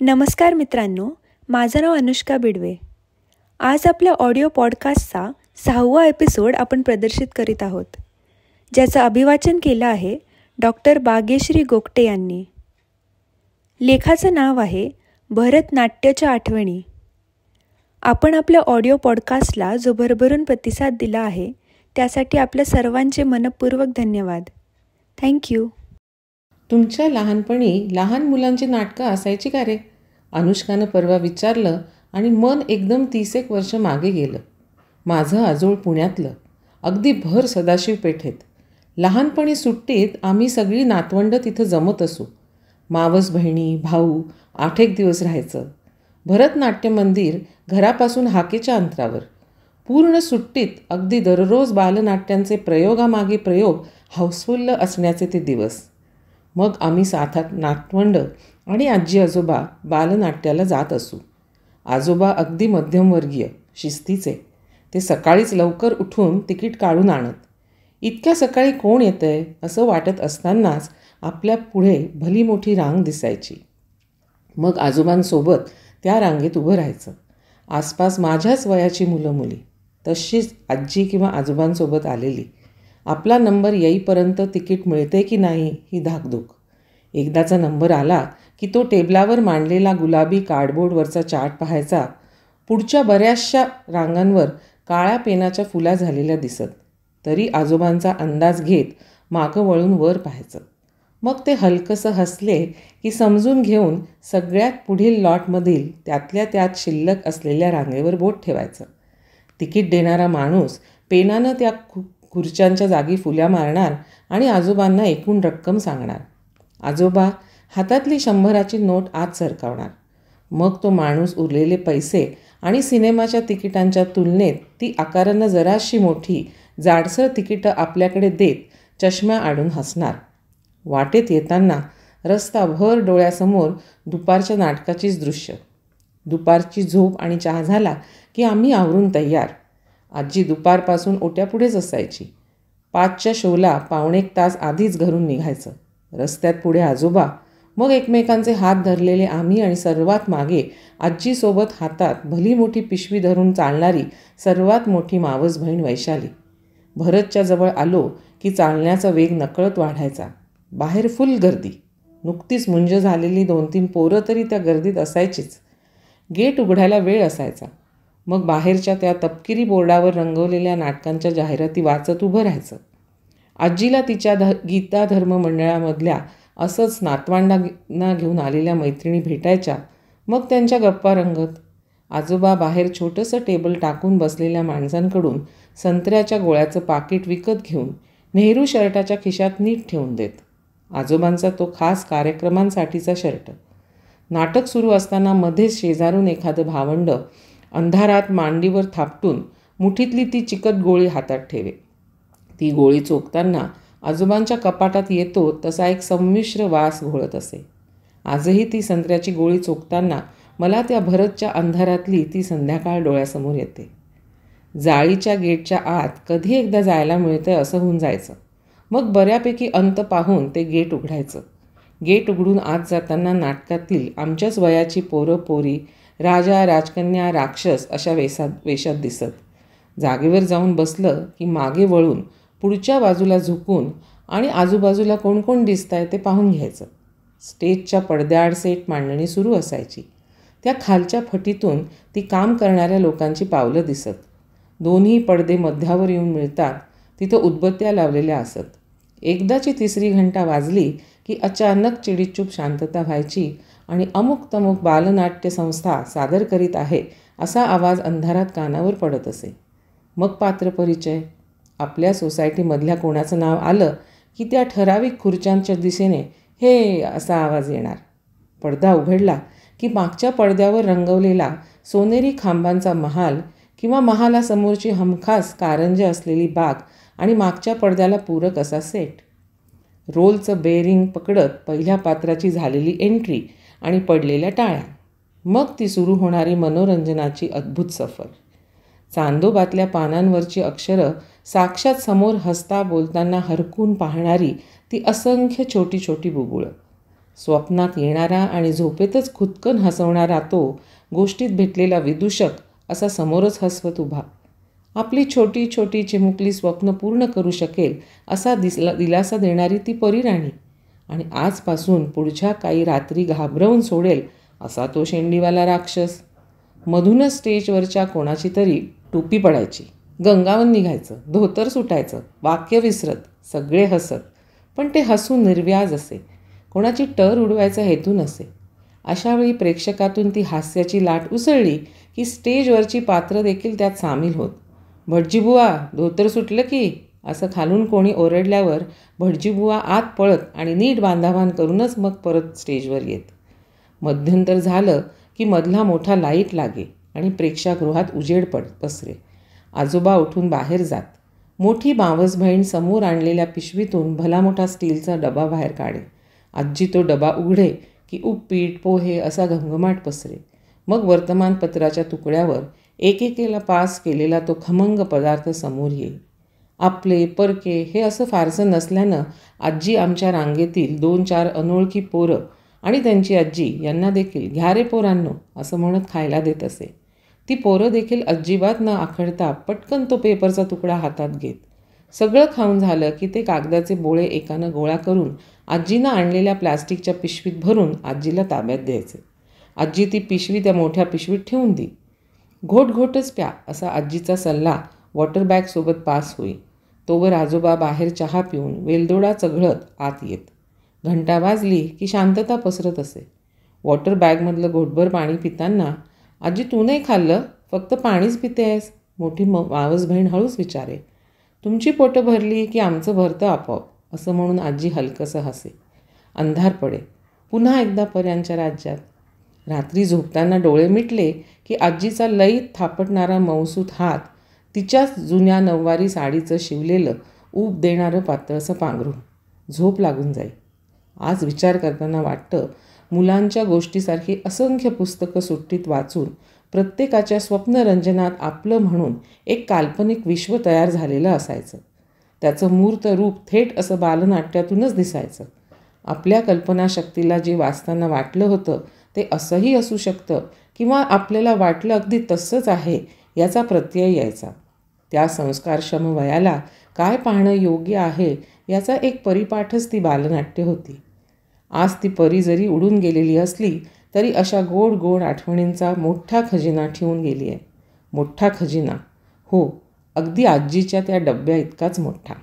नमस्कार मित्रांनो, माझं नाव अनुष्का बिडवे. आज आपल्या ऑडिओ पॉडकास्टचा 6वा एपिसोड आपण प्रदर्शित करीत आहोत, ज्याचं अभिवाचन केलं आहे डॉक्टर बागेश्री गोगटे यांनी. लेखाचं नाव आहे भरतनाट्याच्या आठवणी. आपण आपल्या ऑडिओ पॉडकास्टला जो भरभरून प्रतिसाद दिला आहे त्यासाठी आपल्या सर्वांचे मनपूर्वक धन्यवाद. थँक्यू. तुमच्या लहानपणी लहान मुलांची नाटकं असायची का रे? अनुष्कानं परवा विचारलं आणि मन एकदम 30 वर्ष मागे गेलं. माझं आजोळ पुण्यातलं, अगदी भर सदाशिव पेठेत. लहानपणी सुट्टीत आम्ही सगळी नातवंडं तिथं जमत असू. मावस बहिणी, भाऊ 8 दिवस राहायचं. भरतनाट्य मंदिर घरापासून हाकेच्या अंतरावर. पूर्ण सुट्टीत अगदी दररोज बालनाट्यांचे प्रयोगामागे प्रयोग हाऊसफुल्ल असण्याचे ते दिवस. मग आम्ही 7 नातवंड आणि आजी आजोबा बालनाट्याला जात असू. आजोबा अगदी मध्यमवर्गीय, शिस्तीचे. ते सकाळीच लवकर उठून तिकीट काढून आणत. इतक्या सकाळी कोण येतंय असं वाटत असतानाच आपल्या पुढे भली मोठी रांग दिसायची. मग आजोबांसोबत त्या रांगेत उभं राहायचं. आसपास माझ्याच वयाची मुलं मुली, तशीच आजी किंवा आजोबांसोबत आलेली. आपला नंबर येईपर्यंत तिकीट मिळते की नाही ही धाकधूक. एकदाचा नंबर आला की तो टेबलावर मांडलेला गुलाबी कार्डबोर्डवरचा चार्ट पाहायचा. पुढच्या बऱ्याचशा रांगांवर काळ्या पेनाच्या फुला झालेल्या दिसत. तरी आजोबांचा अंदाज घेत मागं वळून वर पाहायचं. मग ते हलकंसं हसले की समजून घेऊन सगळ्यात पुढील लॉटमधील त्यातल्या त्यात शिल्लक असलेल्या रांगेवर बोट ठेवायचं. तिकीट देणारा माणूस पेनानं त्या खुर्च्यांच्या जागी फुल्या मारणार आणि आजोबांना एकूण रक्कम सांगणार. आजोबा हातातली 100ची नोट आत सरकावणार. मग तो माणूस उरलेले पैसे आणि सिनेमाच्या तिकिटांच्या तुलनेत ती आकारानं जराशी मोठी जाडसर तिकीटं आपल्याकडे देत चष्म्या आडून हसणार. वाटेत येताना रस्ताभर डोळ्यासमोर दुपारच्या नाटकाचीच दृश्य. दुपारची झोप आणि चहा झाला की आम्ही आवरून तयार. आजी दुपारपासून ओट्यापुढेच असायची. 5च्या शोला 1 तास आधीच घरून निघायचं. रस्त्यात पुढे आजोबा, मग एकमेकांचे हात धरलेले आम्ही आणि सर्वात मागे आजीसोबत हातात भली मोठी पिशवी धरून चालणारी सर्वात मोठी मावस बहीण वैशाली. भरतच्या जवळ आलो की चालण्याचा वेग नकळत वाढायचा. बाहेर फुल गर्दी. नुकतीच मुंज झालेली 2-3 पोरं तरी त्या गर्दीत असायचीच. गेट उघडायला वेळ असायचा. मग बाहेरच्या त्या तपकिरी बोर्डावर रंगवलेल्या नाटकांच्या जाहिराती वाचत उभं राहायचं. आजीला तिच्या गीता धर्म मंडळामधल्या असंच नातवांडांना घेऊन आलेल्या मैत्रिणी भेटायच्या. मग त्यांच्या गप्पा रंगत. आजोबा बाहेर छोटंसं टेबल टाकून बसलेल्या माणसांकडून संत्र्याच्या गोळ्याचं पाकिट विकत घेऊन नेहरू शर्टाच्या खिशात नीट ठेवून देत. आजोबांचा तो खास कार्यक्रमांसाठीचा शर्ट. नाटक सुरू असताना मध्येच शेजारून एखादं भावंड अंधारात मांडीवर थापटून मुठीतली ती चिकट गोळी हातात ठेवे. ती गोळी चोखताना आजोबांच्या कपाटात येतो तसा एक संमिश्र वास घोळत असे. आजही ती संत्र्याची गोळी चोखताना मला त्या भरतच्या अंधारातली ती संध्याकाळ डोळ्यासमोर येते. जाळीच्या गेटच्या आत कधी एकदा जायला मिळतंय असं होऊन जायचं. मग बऱ्यापैकी अंत पाहून ते गेट उघडायचं. गेट उघडून आत जाताना नाटकातील आमच्याच वयाची पोरं पोरी, राजा राजकन्या राक्षस अशा वेशात दिसत. जागेवर जाऊन बसलं की मागे वळून पुढच्या बाजूला झुकून आणि आजूबाजूला कोण कोण दिसतंय ते पाहून घ्यायचं. स्टेजच्या पडद्याआड सेट मांडणी सुरू असायची. त्या खालच्या फटीतून ती काम करणाऱ्या लोकांची पावलं दिसत. दोन्ही पडदे मध्यावर येऊन मिळतात तिथं उदबत्त्या लावलेल्या असत. एकदाची 3री घंटा वाजली की अचानक चिडीचूप शांतता व्हायची आणि अमुक तमुक बालनाट्य संस्था सादर करीत आहे असा आवाज अंधारात कानावर पडत असे. मग पात्रपरिचय. आपल्या सोसायटीमधल्या कोणाचं नाव आलं की त्या ठराविक खुर्च्यांच्या दिशेने हे असा आवाज येणार. पडदा उघडला की मागच्या पडद्यावर रंगवलेला सोनेरी खांबांचा महाल किंवा महालासमोरची हमखास कारंजे असलेली बाग आणि मागच्या पडद्याला पूरक असा सेट. रोलचं बेरिंग पकडत पहिल्या पात्राची झालेली एंट्री आणि पडलेल्या टाळ्या. मग ती सुरू होणारी मनोरंजनाची अद्भुत सफर. चांदोबातल्या पानांवरची अक्षरं साक्षात समोर हसता बोलताना हरकून पाहणारी ती असंख्य छोटी छोटी बुबुळं. स्वप्नात येणारा आणि झोपेतच खुदकन हसवणारा तो गोष्टीत भेटलेला विदूषक असा समोरच हसवत उभा. आपली छोटी छोटी चिमुकली स्वप्न पूर्ण करू शकेल असा दिलासा देणारी ती परीराणी. आणि आजपासून पुढच्या काही रात्री घाबरवून सोडेल असा तो शेंडीवाला राक्षस. मधूनच स्टेजवरच्या कोणाची तरी टोपी पडायची, गंगावन निघायचं, धोतर सुटायचं, वाक्य विसरत, सगळे हसत. पण ते हसून निर्व्याज असे, कोणाची टर उडवायचा हेतू नसे. अशावेळी प्रेक्षकातून ती हास्याची लाट उसळली की स्टेजवरची पात्र देखील त्यात सामील होत. भटजीबुवा, धोतर सुटलं की, असं खालून कोणी ओरडल्यावर भटजीबुवा आत पळत आणि नीट बांधाबांध करूनच मग परत स्टेजवर येत. मध्यंतर झालं की मधला मोठा लाईट लागे आणि प्रेक्षागृहात उजेड पसरे. आजोबा उठून बाहेर जात. मोठी मावस बहीण समोर आणलेल्या पिशवीतून भला मोठा स्टीलचा डबा बाहेर काढे. आजी तो डबा उघडे की उपीट, पोहे असा घमघमाट पसरे. मग वर्तमानपत्राच्या तुकड्यावर एकेकेला पास केलेला तो खमंग पदार्थ समोर येईल. आपले परके हे असं फारसं नसल्यानं आजी आमच्या रांगेतील 2-4 अनोळखी पोरं आणि त्यांची आजी यांना देखील घ्या रे पोरांनो असं म्हणत खायला देत असे. ती पोरं देखील अजिबात न आखडता पटकन तो पेपरचा तुकडा हातात घेत. सगळं खाऊन झालं की ते कागदाचे बोळे एकानं गोळा करून आजीनं आणलेल्या प्लास्टिकच्या पिशवीत भरून आजीला ताब्यात द्यायचे. आजी ती पिशवी त्या मोठ्या पिशवीत ठेवून दी. घोटघोटच प्या असा आजीचा सल्ला वॉटर बॅगसोबत पास होई. तोवर आजोबा बाहेर चहा पिऊन वेलदोडा चघळत आत येत. घंटा वाजली की शांतता पसरत असे. वॉटर बॅगमधलं घोटभर पाणी पिताना, आजी तू नाही खाल्लं, फक्त पाणीच पिते आहेस, मोठी मावस बहीण हळूच विचारे. तुमची पोटं भरली की आमचं भरतं आपोआप, असं म्हणून आजी हलकंसं हसे. अंधार पडे. पुन्हा एकदा पर्यांच्या राज्यात. रात्री झोपताना डोळे मिटले की आजीचा लईत थापटणारा मौसूत हात तिच्याच जुन्या नऊवारी साडीचं शिवलेलं ऊब देणारं पातळसं पांघरून. झोप लागून जाई. आज विचार करताना वाटतं, मुलांच्या गोष्टीसारखी असंख्य पुस्तकं सुट्टीत वाचून प्रत्येकाच्या स्वप्नरंजनात आपलं म्हणून एक काल्पनिक विश्व तयार झालेलं असायचं. त्याचं मूर्त रूप थेट असं बालनाट्यातूनच दिसायचं. आपल्या कल्पनाशक्तीला जे वाचताना वाटलं होतं ते असंही असू शकतं किंवा आपल्याला वाटलं अगदी तसंच आहे याचा प्रत्यय यायचा. त्या संस्कारक्षम वयाला काय पाहणं योग्य आहे याचा एक परिपाठच ती बालनाट्य होती. आज ती परी जरी उडून गेलेली असली तरी अशा गोड गोड आठवणींचा मोठा खजिना ठेवून गेली आहे. मोठा खजिना, हो, अगदी आजीच्या त्या डब्या इतकाच मोठा.